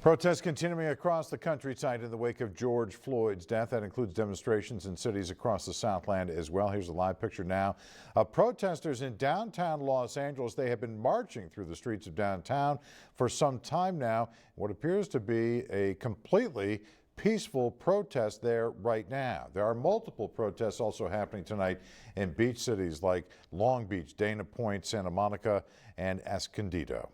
Protests continuing across the countryside in the wake of George Floyd's death. That includes demonstrations in cities across the Southland as well. Here's a live picture now of protesters in downtown Los Angeles. They have been marching through the streets of downtown for some time now. What appears to be a completely peaceful protest there right now. There are multiple protests also happening tonight in beach cities like Long Beach, Dana Point, Santa Monica, and Escondido.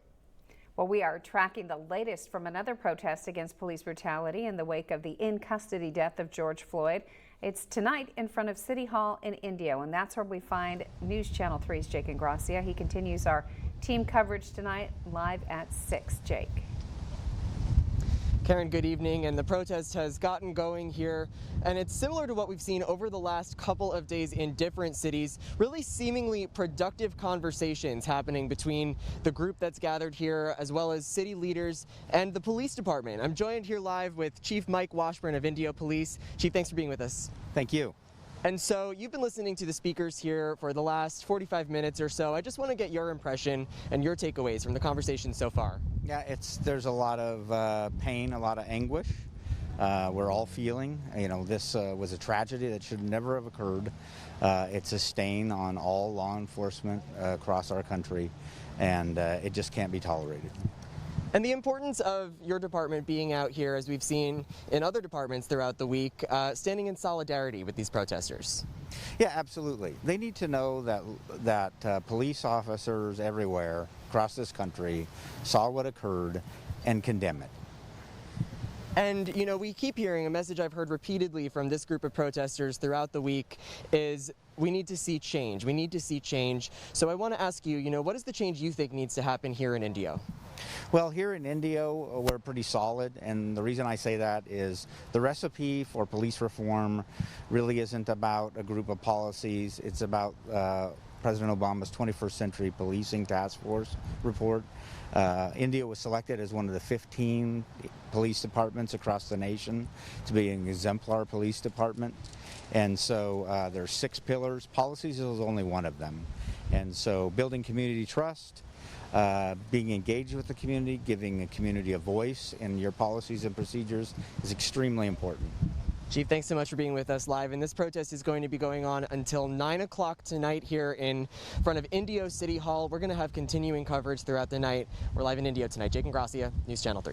Well, we are tracking the latest from another protest against police brutality in the wake of the in-custody death of George Floyd. It's tonight in front of City Hall in Indio, and that's where we find News Channel 3's Jake Ingracia. He continues our team coverage tonight live at 6. Jake. Karen, good evening, and the protest has gotten going here, and it's similar to what we've seen over the last couple of days in different cities, really seemingly productive conversations happening between the group that's gathered here as well as city leaders and the police department. I'm joined here live with Chief Mike Washburn of Indio Police. Chief, thanks for being with us. Thank you. And so you've been listening to the speakers here for the last 45 minutes or so. I just want to get your impression and your takeaways from the conversation so far. Yeah, there's a lot of pain, a lot of anguish. We're all feeling, this was a tragedy that should never have occurred. It's a stain on all law enforcement across our country, and it just can't be tolerated. And the importance of your department being out here, as we've seen in other departments throughout the week, standing in solidarity with these protesters. Yeah, absolutely. They need to know that police officers everywhere across this country saw what occurred and condemn it. And, we keep hearing a message I've heard repeatedly from this group of protesters throughout the week is we need to see change. We need to see change. So I want to ask you, what is the change you think needs to happen here in Indio? Well, here in Indio, we're pretty solid, and the reason I say that is the recipe for police reform really isn't about a group of policies. It's about President Obama's 21st Century Policing Task Force report. Indio was selected as one of the 15 police departments across the nation to be an exemplar police department. And so there's 6 pillars. Policies is only one of them. And so building community trust, being engaged with the community, giving the community a voice in your policies and procedures is extremely important. Chief, thanks so much for being with us live. And this protest is going to be going on until 9 o'clock tonight here in front of Indio City Hall. We're going to have continuing coverage throughout the night. We're live in Indio tonight. Jake Ingracia, News Channel 3.